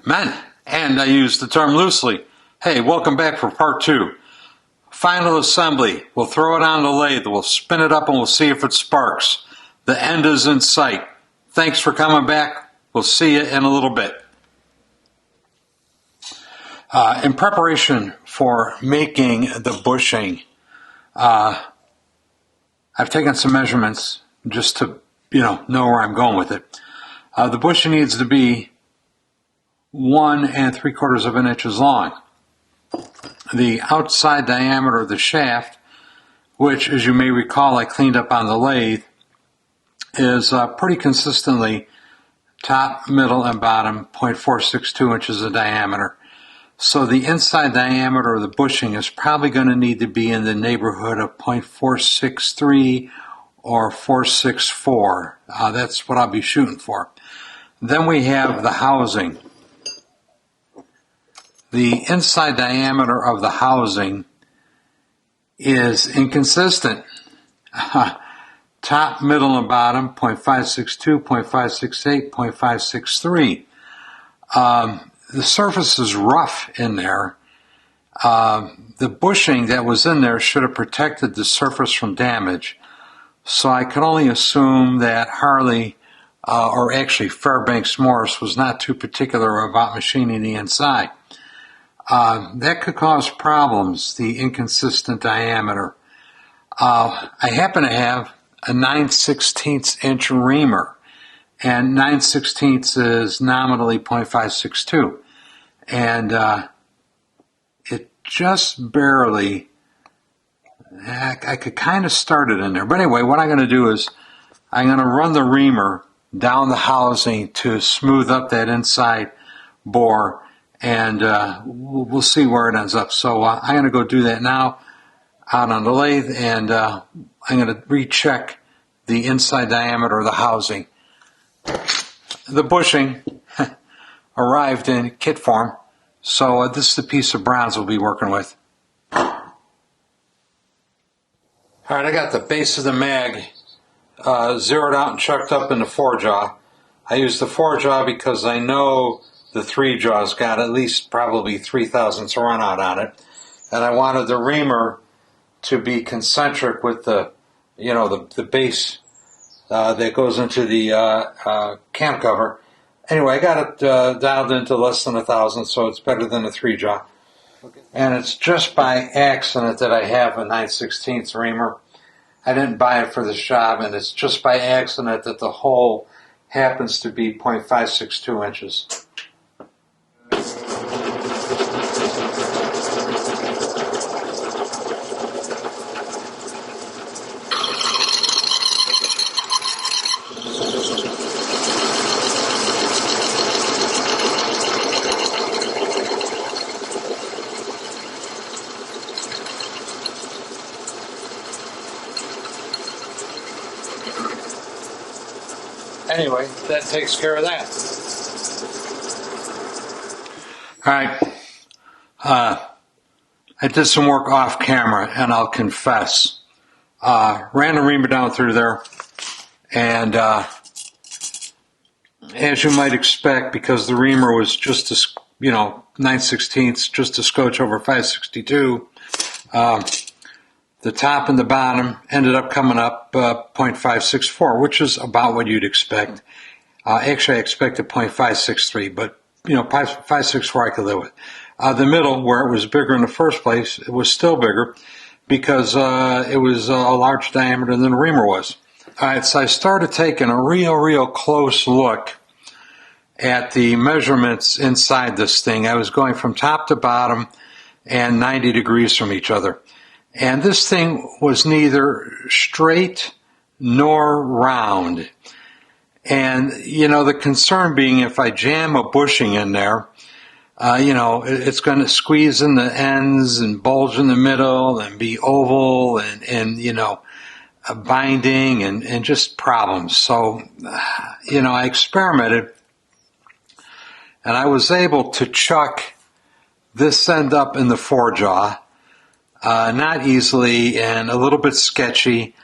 Men, and I use the term loosely. Hey, welcome back for part 2. Final assembly. We'll throw it on the lathe, we'll spin it up, and we'll see if it sparks. The end is in sight. Thanks for coming back. We'll see you in a little bit. In preparation for making the bushing, I've taken some measurements just to know where I'm going with it. The bushing needs to be 1 3/4 inches long. The outside diameter of the shaft, which, as you may recall, I cleaned up on the lathe, is pretty consistently top, middle, and bottom 0.462 inches in diameter. So the inside diameter of the bushing is probably going to need to be in the neighborhood of 0.463 or 464. That's what I'll be shooting for. Then we have the housing. The inside diameter of the housing is inconsistent. Top, middle, and bottom, 0.562, 0.568, 0.563. The surface is rough in there. The bushing that was in there should have protected the surface from damage. So I can only assume that Harley, or actually Fairbanks Morse, was not too particular about machining the inside. That could cause problems, the inconsistent diameter. I happen to have a 9/16 inch reamer, and 9/16 is nominally 0.562. And it just barely, I could kind of start it in there. But anyway, what I'm going to do is I'm going to run the reamer down the housing to smooth up that inside bore, and we'll see where it ends up. So I'm going to go do that now out on the lathe, and I'm going to recheck the inside diameter of the housing. The bushing arrived in kit form, so this is the piece of bronze we'll be working with. Alright, I got the base of the mag zeroed out and chucked up in the 4-jaw. I use the 4-jaw because I know the 3-jaw's got at least probably 3 thousandths run out on it, and I wanted the reamer to be concentric with the base that goes into the cam cover. Anyway, I got it dialed into less than 1,000, so it's better than a 3-jaw. And it's just by accident that I have a 9/16 reamer. I didn't buy it for this job, and it's just by accident that the hole happens to be 0.562 inches. Anyway, that takes care of that. Alright, I did some work off camera, and I'll confess. Ran the reamer down through there, and as you might expect, because the reamer was just 9/16, just a scotch over 562, the top and the bottom ended up coming up 0.564, which is about what you'd expect. Actually, I expected 0.563, but 564 I could live with. The middle, where it was bigger in the first place, it was still bigger because it was a large diameter than the reamer was. All right, so I started taking a real close look at the measurements inside this thing. I was going from top to bottom and 90 degrees from each other. And this thing was neither straight nor round. And, the concern being if I jam a bushing in there, it's going to squeeze in the ends and bulge in the middle and be oval and a binding and just problems. So, I experimented, and I was able to chuck this end up in the 4-jaw. Not easily and a little bit sketchy.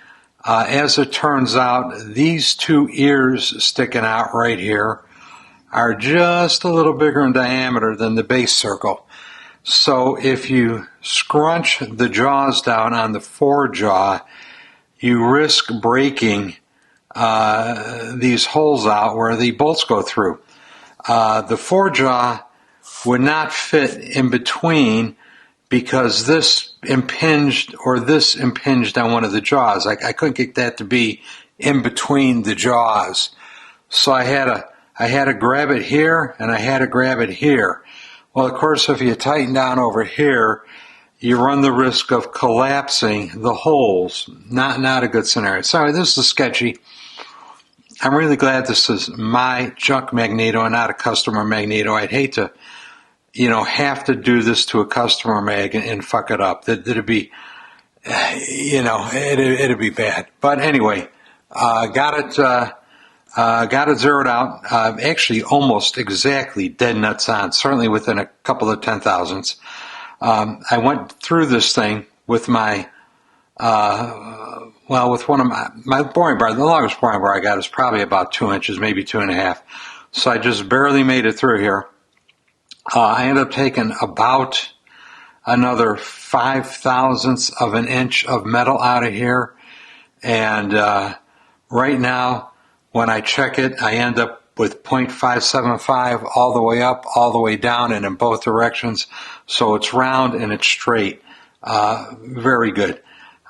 As it turns out, these 2 ears sticking out right here are just a little bigger in diameter than the base circle. So if you scrunch the jaws down on the forejaw, you risk breaking these holes out where the bolts go through. The forejaw would not fit in between because this impinged on one of the jaws. I couldn't get that to be in between the jaws. So I had to grab it here and I had to grab it here. Well, of course, if you tighten down over here, you run the risk of collapsing the holes. Not a good scenario. Sorry, this is sketchy. I'm really glad this is my junk Magneto and not a customer Magneto. I'd hate to, have to do this to a customer Mag and fuck it up. That'd be, it'd be bad. But anyway, got it zeroed out. Actually, almost exactly dead nuts on. Certainly within a couple of 10,000ths. I went through this thing with my, with one of my boring bar. The longest boring bar I got is probably about 2 inches, maybe 2.5. So I just barely made it through here. I ended up taking about another 5/1000ths of an inch of metal out of here. And right now, when I check it, I end up with 0.575 all the way up, all the way down, and in both directions. So it's round and it's straight. Very good.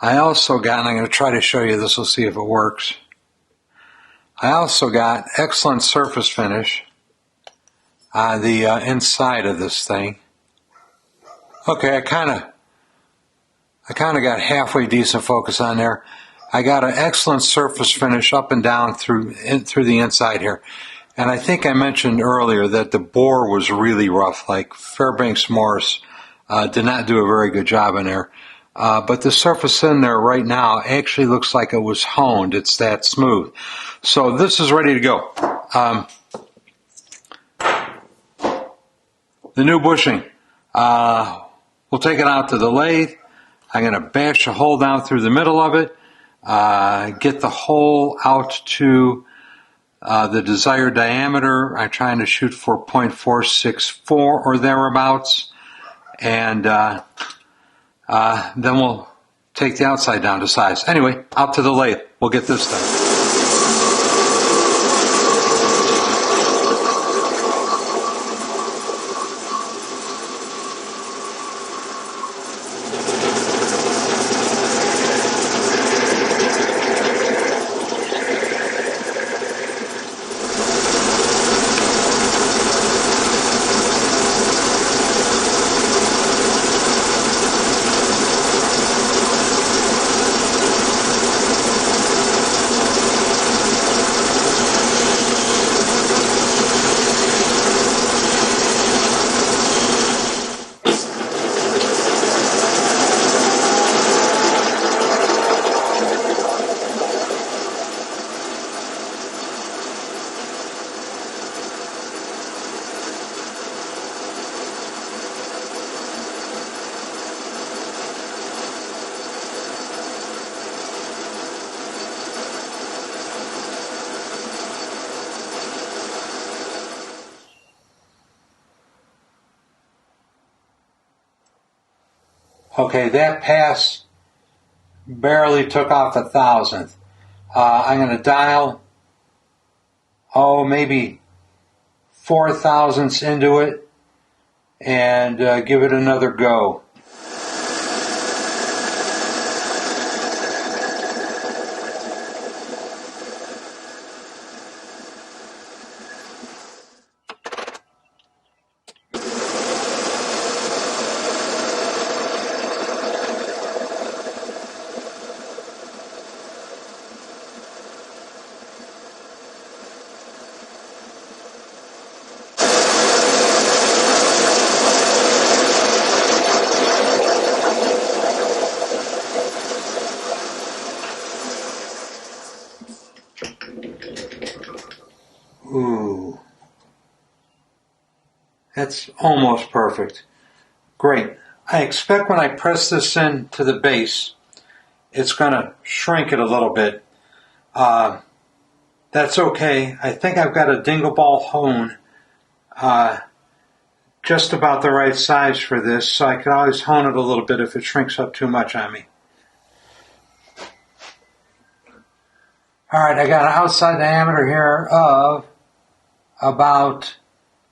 I also got, and I'm going to try to show you this, we'll see if it works. I also got excellent surface finish on the inside of this thing. Okay, I kind of got halfway decent focus on there. I got an excellent surface finish up and down through the inside here. And I think I mentioned earlier that the bore was really rough, like Fairbanks Morse did not do a very good job in there. But the surface in there right now actually looks like it was honed. It's that smooth. So this is ready to go. The new bushing. We'll take it out to the lathe. I'm going to bash a hole down through the middle of it. Get the hole out to the desired diameter. I'm trying to shoot for 0.464 or thereabouts. And then we'll take the outside down to size. Anyway, out to the lathe. We'll get this done. Okay, that pass barely took off 1,000th. I'm going to dial, maybe 4/1000ths into it and give it another go. Ooh, that's almost perfect. Great. I expect when I press this in to the base, it's going to shrink it a little bit. That's okay. I think I've got a dingle ball hone just about the right size for this, so I can always hone it a little bit if it shrinks up too much on me. Alright, I got an outside diameter here of about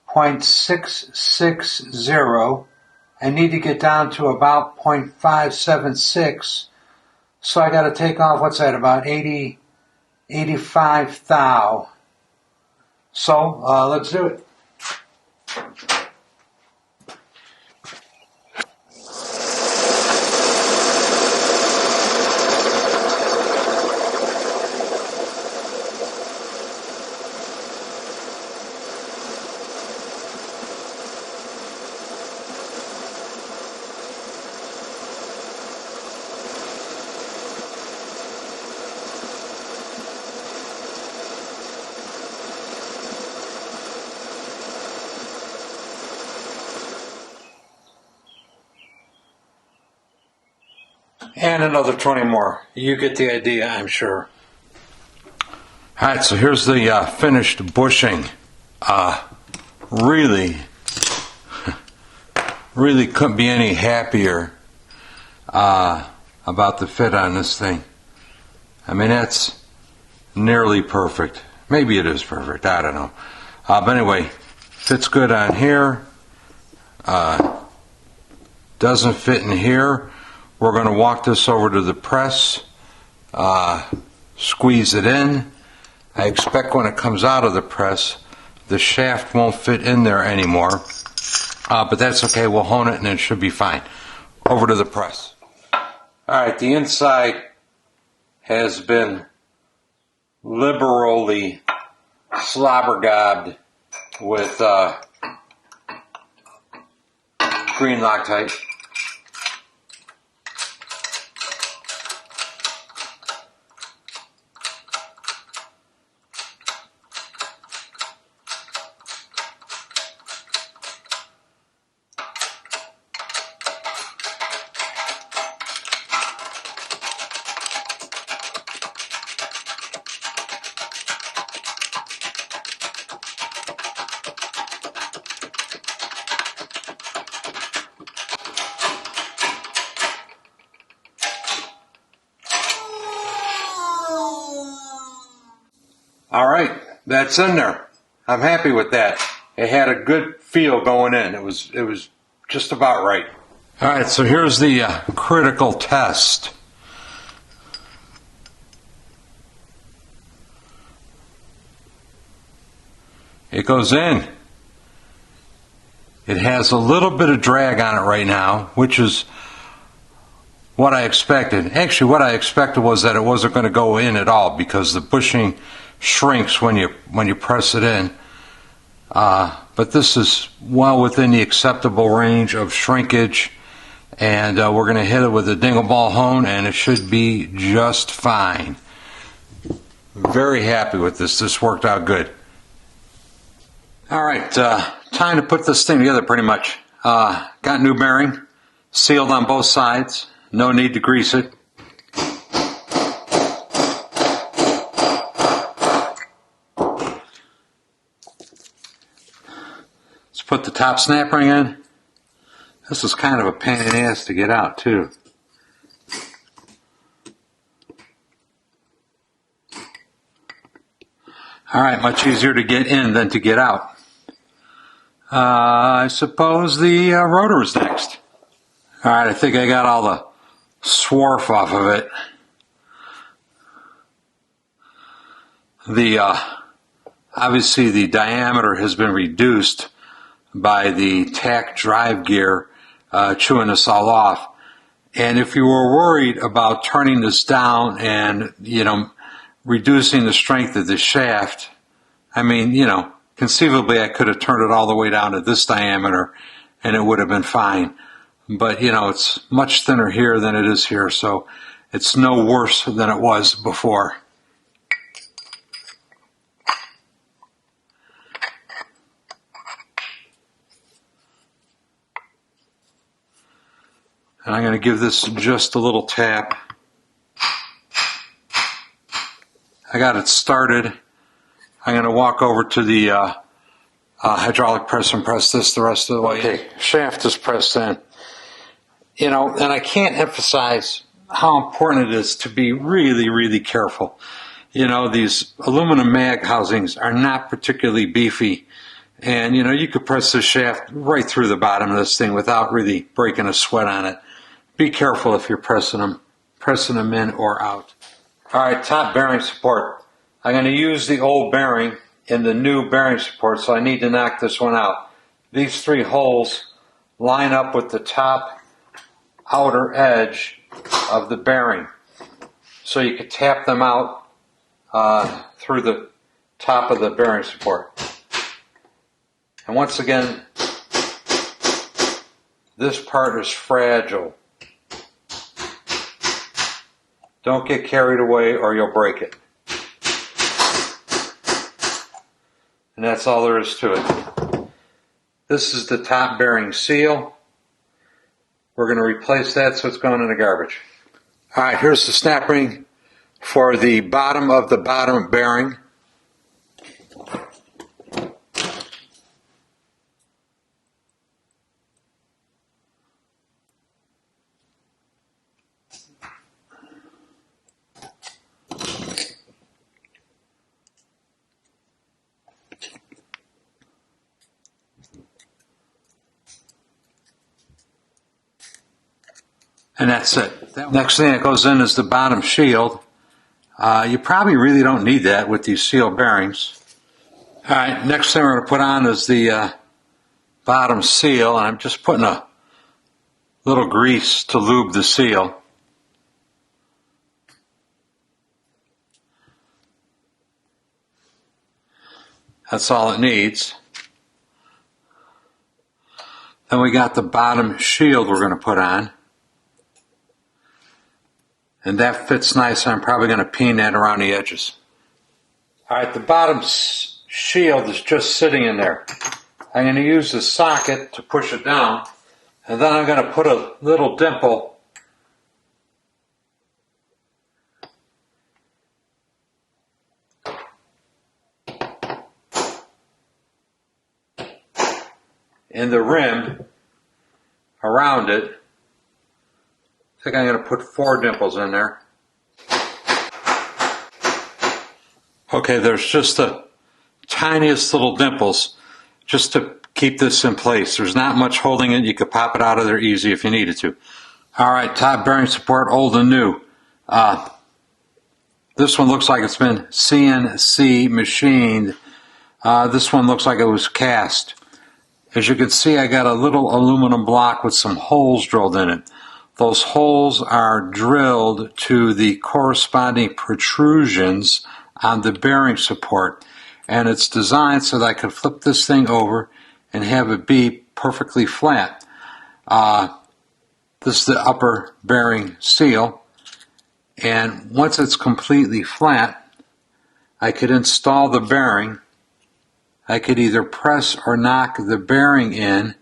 0.660. I need to get down to about 0.576, so I got to take off, what's that, about 85 thou. So, let's do it. And another 20 more. You get the idea, I'm sure. Alright, so here's the finished bushing. Really couldn't be any happier about the fit on this thing. I mean, that's nearly perfect. Maybe it is perfect, I don't know. But anyway, fits good on here. Doesn't fit in here. We're going to walk this over to the press, squeeze it in. I expect when it comes out of the press, the shaft won't fit in there anymore, but that's okay. We'll hone it and it should be fine. Over to the press. Alright, the inside has been liberally slobbergobbed with green Loctite. Alright, that's in there. I'm happy with that. It had a good feel going in. It was just about right. Alright, so here's the critical test. It goes in. It has a little bit of drag on it right now, which is what I expected. Actually, what I expected was that it wasn't going to go in at all because the bushing shrinks when you press it in. But this is well within the acceptable range of shrinkage, and we're going to hit it with a dingle ball hone, and it should be just fine. Very happy with this. This worked out good. All right, time to put this thing together pretty much. Got new bearing, sealed on both sides. No need to grease it. Let's put the top snap ring in. This is kind of a pain in the ass to get out too. Alright, much easier to get in than to get out. I suppose the rotor is next. Alright, I think I got all the swarf off of it. Obviously the diameter has been reduced by the tack drive gear chewing this all off. And if you were worried about turning this down and, reducing the strength of the shaft, I mean, conceivably I could have turned it all the way down to this diameter and it would have been fine. But, it's much thinner here than it is here, so it's no worse than it was before. And I'm going to give this just a little tap. I got it started. I'm going to walk over to the hydraulic press and press this the rest of the way. Okay, shaft is pressed in. You know, and I can't emphasize how important it is to be really, really careful. You know, these aluminum mag housings are not particularly beefy. And, you know, you could press the shaft right through the bottom of this thing without really breaking a sweat on it. Be careful if you're pressing them in or out. All right, top bearing support. I'm going to use the old bearing in the new bearing support, so I need to knock this one out. These 3 holes line up with the top outer edge of the bearing. So you could tap them out through the top of the bearing support. And once again, this part is fragile. Don't get carried away or you'll break it. And that's all there is to it. This is the top bearing seal. We're going to replace that, so it's going in the garbage. All right, here's the snap ring for the bottom of the bottom bearing. And that's it. Next thing that goes in is the bottom shield. You probably really don't need that with these seal bearings. All right, next thing we're going to put on is the bottom seal, and I'm just putting a little grease to lube the seal. That's all it needs. Then we got the bottom shield we're going to put on. And that fits nice. I'm probably going to peen that around the edges. All right, the bottom shield is just sitting in there. I'm going to use the socket to push it down. And then I'm going to put a little dimple in the rim around it. I think I'm going to put 4 dimples in there. Okay, there's just the tiniest little dimples just to keep this in place. There's not much holding it. You could pop it out of there easy if you needed to. All right, top bearing support, old and new. This one looks like it's been CNC machined. This one looks like it was cast. As you can see, I got a little aluminum block with some holes drilled in it. Those holes are drilled to the corresponding protrusions on the bearing support. And it's designed so that I could flip this thing over and have it be perfectly flat. This is the upper bearing seal. And once it's completely flat, I could install the bearing. I could either press or knock the bearing in.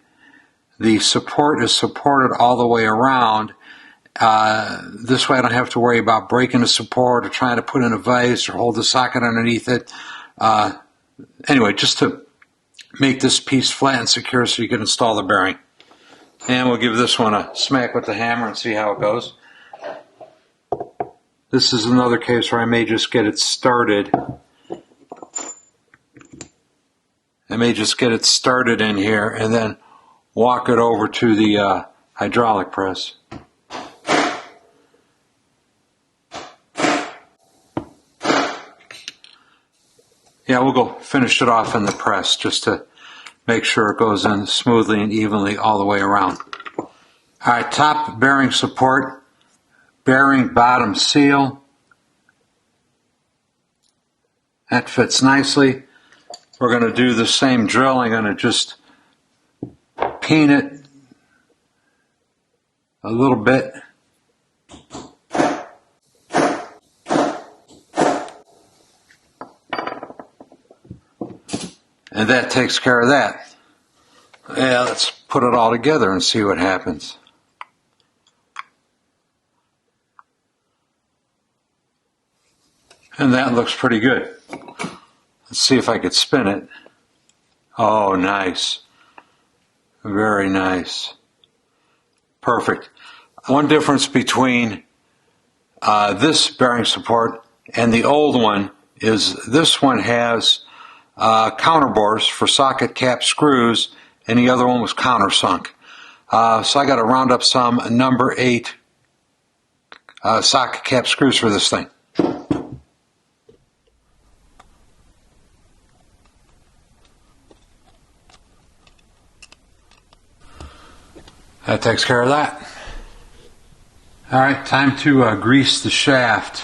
The support is supported all the way around. This way I don't have to worry about breaking the support or trying to put in a vise or hold the socket underneath it. Anyway, just to make this piece flat and secure so you can install the bearing. And we'll give this one a smack with the hammer and see how it goes. This is another case where I may just get it started. I may just get it started in here and then walk it over to the hydraulic press. Yeah, we'll go finish it off in the press just to make sure it goes in smoothly and evenly all the way around. All right, top bearing support, bearing bottom seal. That fits nicely. We're going to do the same drill. I'm going to just peen it a little bit. And that takes care of that. Yeah, let's put it all together and see what happens. And that looks pretty good. Let's see if I could spin it. Oh, nice. Very nice. Perfect. One difference between this bearing support and the old one is this one has counterbores for socket cap screws, and the other one was countersunk. So I got to round up some number 8 socket cap screws for this thing. That takes care of that. All right, time to grease the shaft.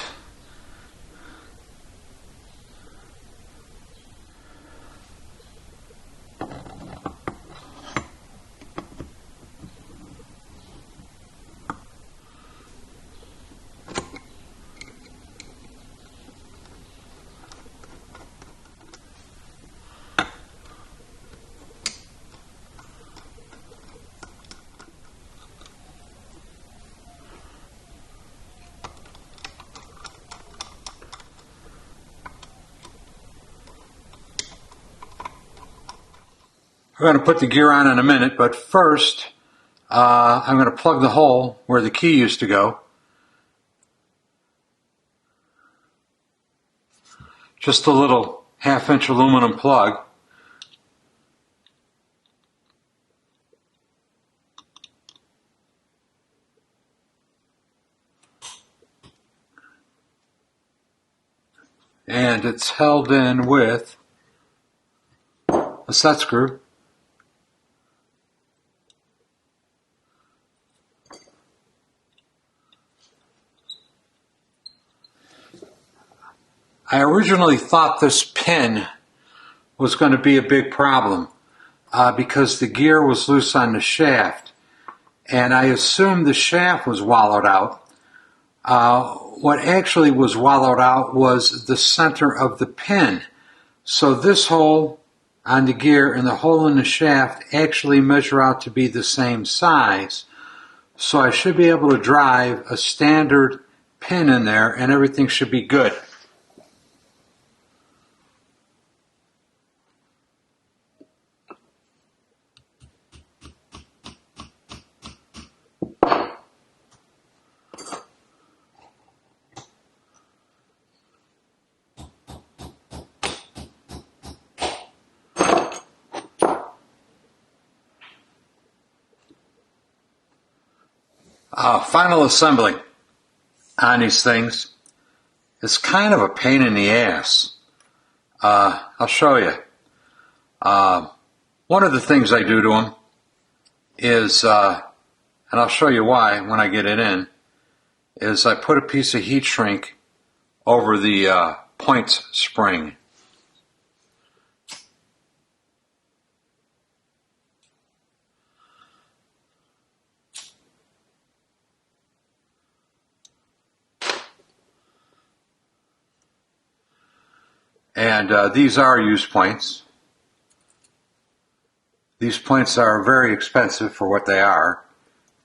We're going to put the gear on in a minute, but first I'm going to plug the hole where the key used to go. Just a little 1/2-inch aluminum plug. And it's held in with a set screw. I originally thought this pin was going to be a big problem because the gear was loose on the shaft, and I assumed the shaft was wallowed out. What actually was wallowed out was the center of the pin. So this hole on the gear and the hole in the shaft actually measure out to be the same size. So I should be able to drive a standard pin in there and everything should be good. Final assembly on these things is kind of a pain in the ass. I'll show you. One of the things I do to them is, and I'll show you why when I get it in, is I put a piece of heat shrink over the points spring. And these are use points. These points are very expensive for what they are,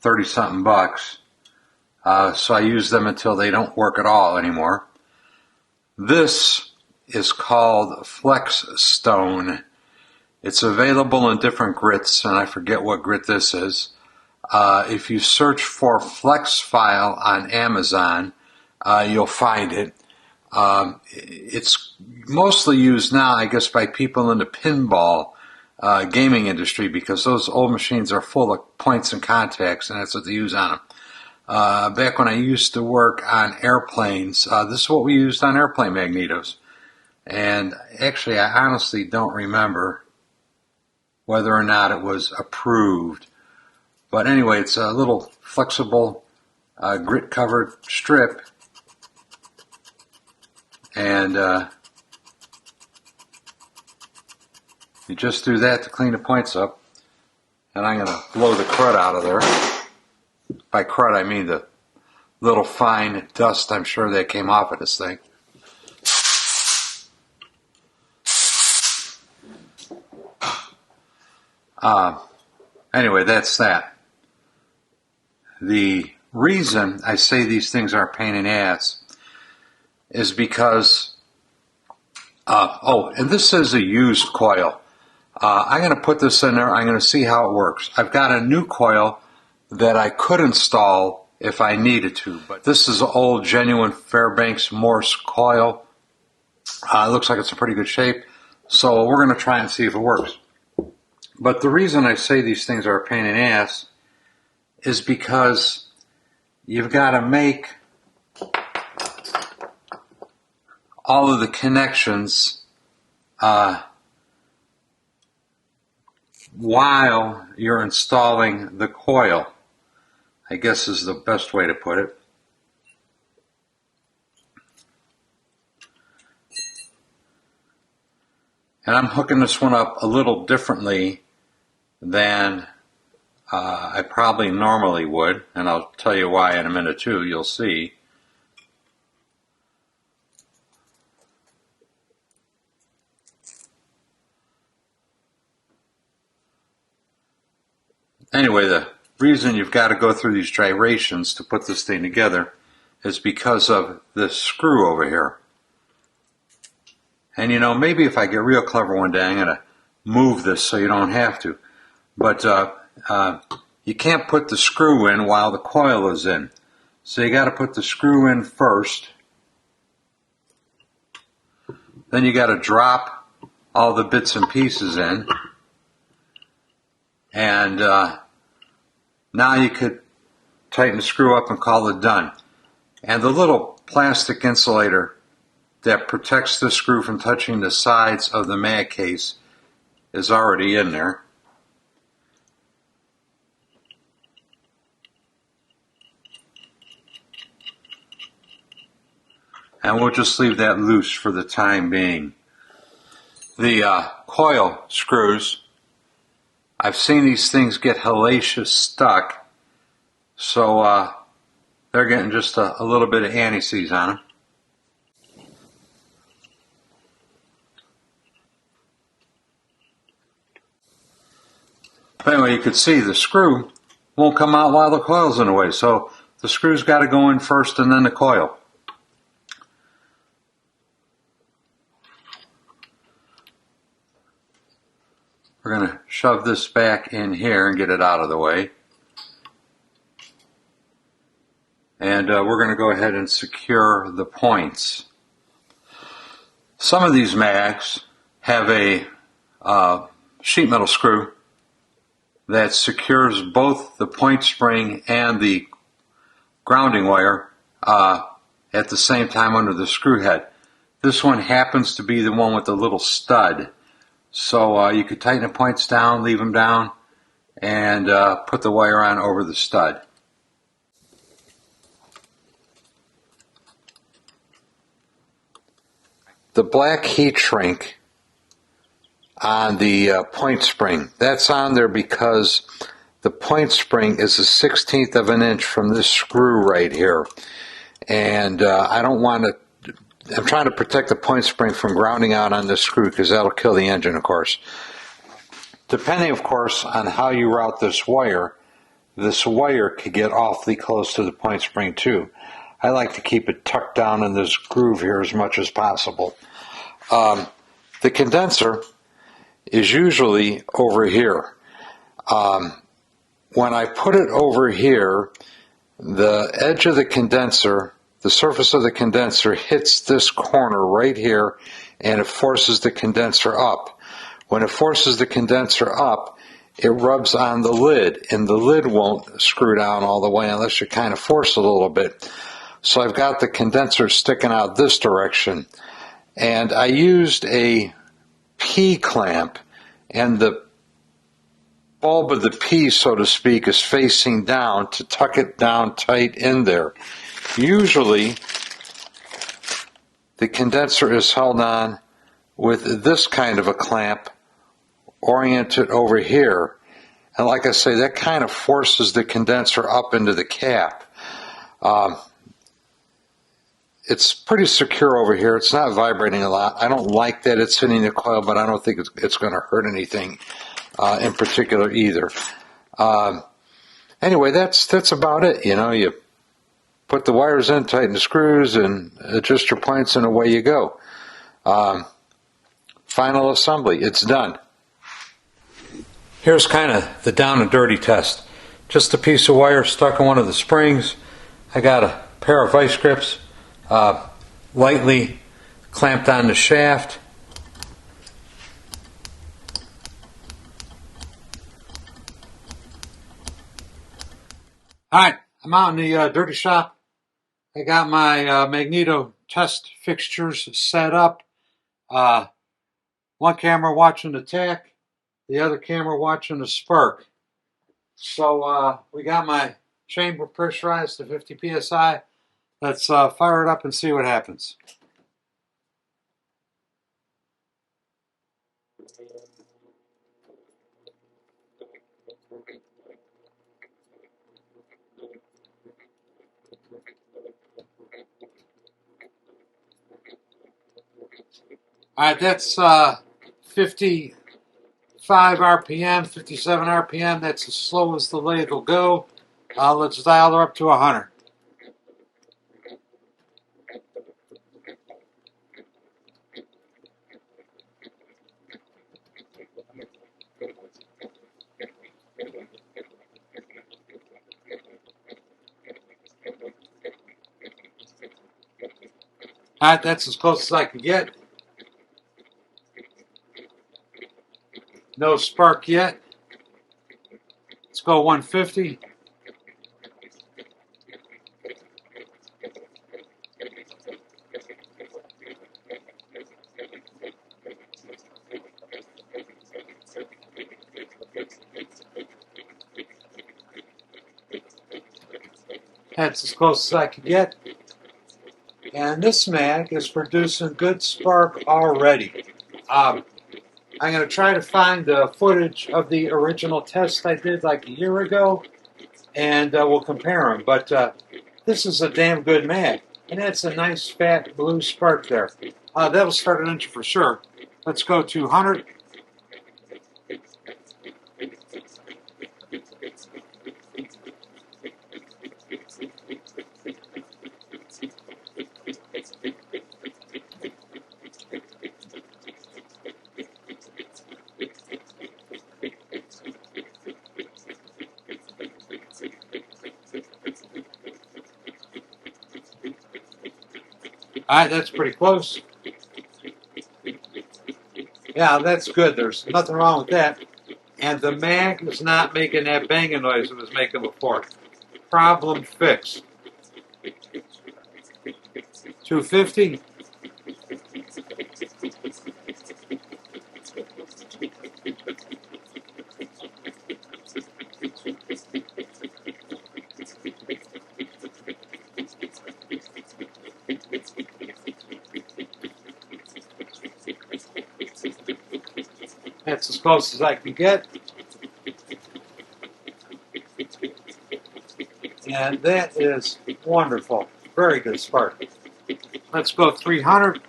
30-something bucks. So I use them until they don't work at all anymore. This is called Flex Stone. It's available in different grits, and I forget what grit this is. If you search for Flex File on Amazon, you'll find it. It's mostly used now, I guess, by people in the pinball gaming industry because those old machines are full of points and contacts, and that's what they use on them. Back when I used to work on airplanes, this is what we used on airplane magnetos. And actually, I honestly don't remember whether or not it was approved. But anyway, it's a little flexible grit-covered strip. And you just do that to clean the points up. And I'm going to blow the crud out of there. By crud, I mean the little fine dust I'm sure that came off of this thing. Anyway, that's that. The reason I say these things are a pain in the ass is because, and this is a used coil. I'm going to put this in there. I'm going to see how it works. I've got a new coil that I could install if I needed to, but this is an old genuine Fairbanks Morse coil. It looks like it's in pretty good shape, so we're going to try and see if it works. But the reason I say these things are a pain in the ass is because you've got to make all of the connections while you're installing the coil, I guess is the best way to put it. And I'm hooking this one up a little differently than I probably normally would, and I'll tell you why in a minute too, you'll see. Anyway, the reason you've got to go through these gyrations to put this thing together is because of this screw over here. And you know, maybe if I get real clever one day, I'm going to move this so you don't have to. But you can't put the screw in while the coil is in. So you got to put the screw in first. Then you got to drop all the bits and pieces in. And now you could tighten the screw up and call it done. And the little plastic insulator that protects the screw from touching the sides of the mag case is already in there. And we'll just leave that loose for the time being. The coil screws, I've seen these things get hellacious stuck, so they're getting just a little bit of anti-seize on them. But anyway, you can see the screw won't come out while the coil's in the way, so the screw's got to go in first and then the coil. We're going to shove this back in here and get it out of the way. And we're going to go ahead and secure the points. Some of these mags have a sheet metal screw that secures both the point spring and the grounding wire at the same time under the screw head. This one happens to be the one with the little stud. So you could tighten the points down, leave them down, and put the wire on over the stud. The black heat shrink on the point spring, that's on there because the point spring is a 1/16 of an inch from this screw right here. And I don't want to, I'm trying to protect the point spring from grounding out on this screw because that'll kill the engine, of course. Depending, of course, on how you route this wire could get awfully close to the point spring too. I like to keep it tucked down in this groove here as much as possible. The condenser is usually over here. When I put it over here, the edge of the condenser, the surface of the condenser hits this corner right here, and it forces the condenser up. When it forces the condenser up, it rubs on the lid, and the lid won't screw down all the way unless you kind of force it a little bit. So I've got the condenser sticking out this direction, and I used a P-clamp, and the bulb of the P, so to speak, is facing down to tuck it down tight in there. Usually, the condenser is held on with this kind of a clamp oriented over here. And like I say, that kind of forces the condenser up into the cap. It's pretty secure over here. It's not vibrating a lot. I don't like that it's hitting the coil, but I don't think it's going to hurt anything in particular either. Anyway, that's about it. You know, you put the wires in, tighten the screws, and adjust your points, and away you go. Final assembly. It's done. Here's kind of the down and dirty test. Just a piece of wire stuck in one of the springs. I got a pair of vice grips lightly clamped on the shaft. Alright, I'm out in the dirty shop. I got my Magneto test fixtures set up. One camera watching the tack, the other camera watching the spark. So we got my chamber pressurized to 50 psi. Let's fire it up and see what happens. Alright, that's 55 RPM, 57 RPM. That's as slow as the lathe will go. Let's dial her up to 100. Alright, that's as close as I can get. No spark yet. Let's go 150. That's as close as I can get. And this mag is producing good spark already. I'm going to try to find the footage of the original test I did like a year ago, and we'll compare them. But this is a damn good mag, and that's a nice fat blue spark there. That'll start an engine for sure. Let's go to 100. All right, that's pretty close. Yeah, that's good. There's nothing wrong with that. And the mag is not making that banging noise it was making before. Problem fixed. 250. That's as close as I can get. And that is wonderful. Very good spark. Let's go 300.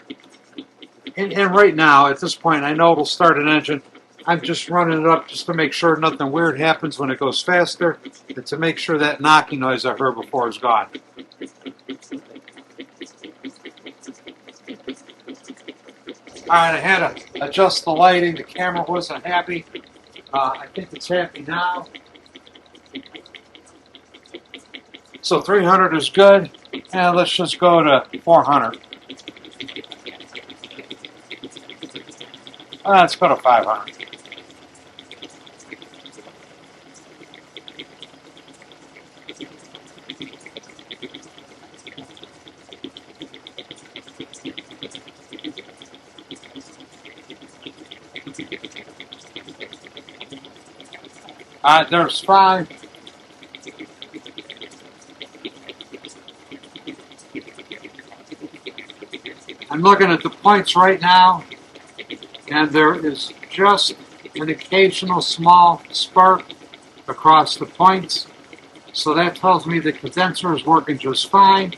And right now, at this point, I know it'll start an engine. I'm just running it up just to make sure nothing weird happens when it goes faster, and to make sure that knocking noise I heard before is gone. Alright, I had to adjust the lighting. The camera wasn't happy. I think it's happy now. So 300 is good. And let's just go to 400. Let's go to 500. Alright, there's 5. I'm looking at the points right now, and there is just an occasional small spark across the points. So that tells me the condenser is working just fine.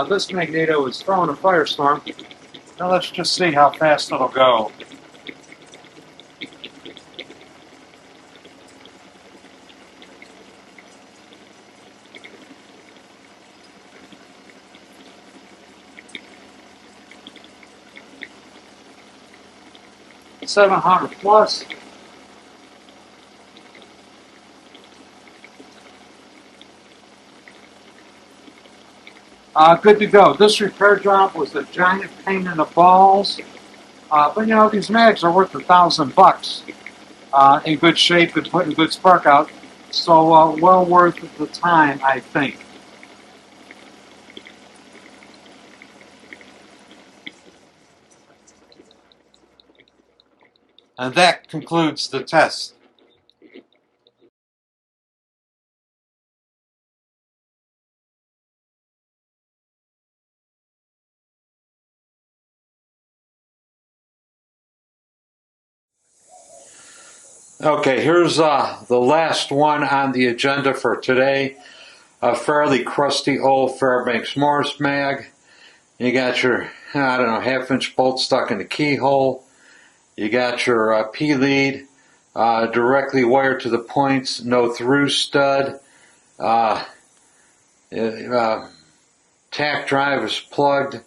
This Magneto is throwing a firestorm. Now let's just see how fast it'll go. 700 plus. Good to go. This repair job was a giant pain in the balls. But you know, these mags are worth $1,000. In good shape and putting a good spark out. So well worth the time, I think. And that concludes the test. Okay, here's the last one on the agenda for today. A fairly crusty old Fairbanks Morse mag. You got your, I don't know, half-inch bolt stuck in the keyhole. You got your P-lead directly wired to the points, no through stud. Tack drive is plugged.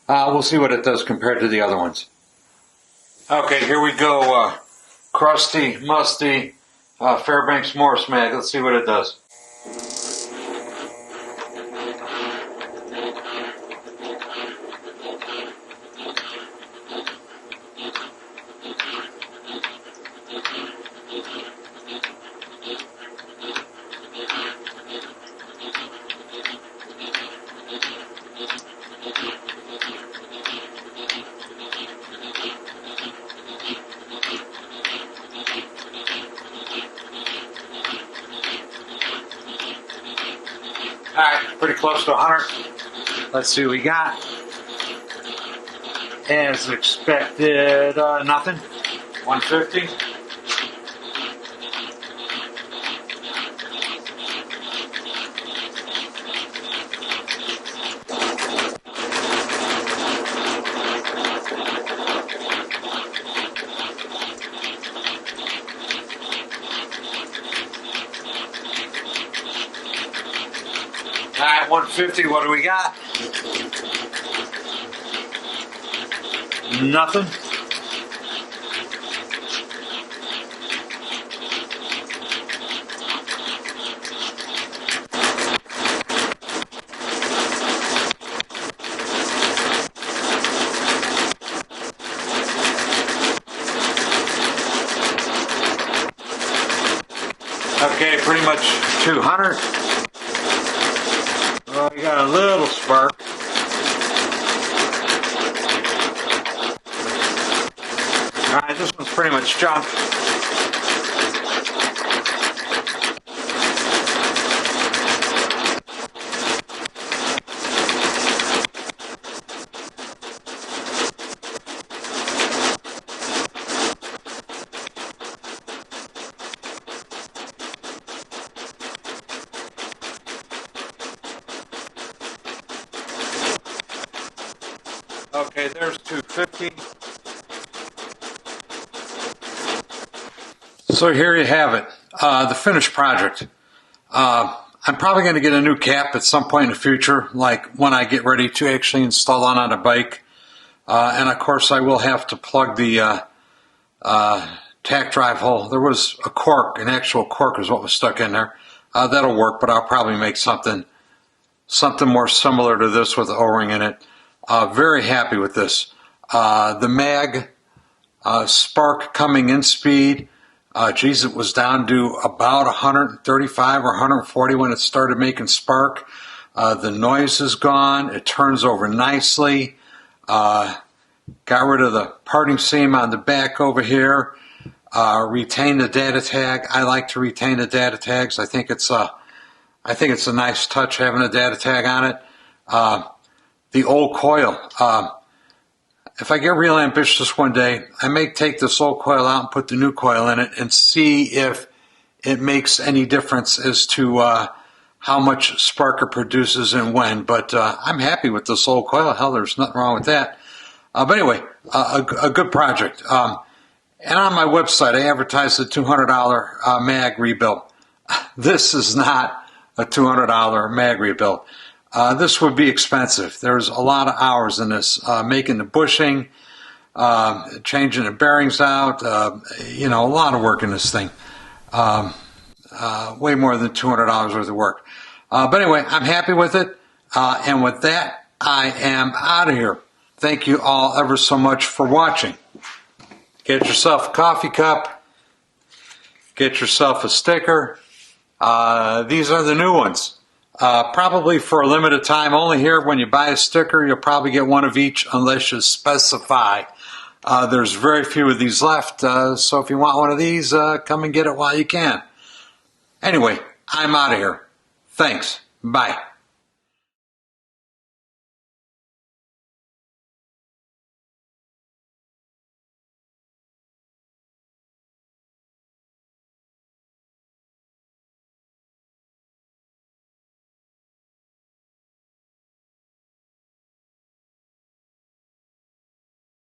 We'll see what it does compared to the other ones. Okay, here we go. Crusty, musty Fairbanks Morse mag. Let's see what it does. Alright, pretty close to 100. Let's see what we got. As expected, nothing. 150. Alright, 150, what do we got? Nothing. Okay, pretty much 200. Well, we got a little spark. Alright, this one's pretty much junk. Okay, there's 250. So here you have it, the finished project. I'm probably going to get a new cap at some point in the future, like when I get ready to actually install it on a bike. And of course I will have to plug the tack drive hole. There was a cork, an actual cork is what was stuck in there. That'll work, but I'll probably make something more similar to this with the O-ring in it. Very happy with this. The mag, spark coming in speed. Geez, it was down to about 135 or 140 when it started making spark. The noise is gone. It turns over nicely. Got rid of the parting seam on the back over here. Retain the data tag. I like to retain the data tags. I think it's a nice touch having a data tag on it. The old coil. If I get real ambitious one day, I may take this old coil out and put the new coil in it and see if it makes any difference as to how much spark it produces and when. But I'm happy with this old coil. Hell, there's nothing wrong with that. But anyway, a good project. And on my website, I advertise the $200 mag rebuild. This is not a $200 mag rebuild. This would be expensive. There's a lot of hours in this, making the bushing, changing the bearings out, a lot of work in this thing. Way more than $200 worth of work. But anyway, I'm happy with it. And with that, I am out of here. Thank you all ever so much for watching. Get yourself a coffee cup. Get yourself a sticker. These are the new ones. Probably for a limited time only here. When you buy a sticker, you'll probably get one of each unless you specify. There's very few of these left, so if you want one of these, come and get it while you can. Anyway, I'm out of here. Thanks. Bye.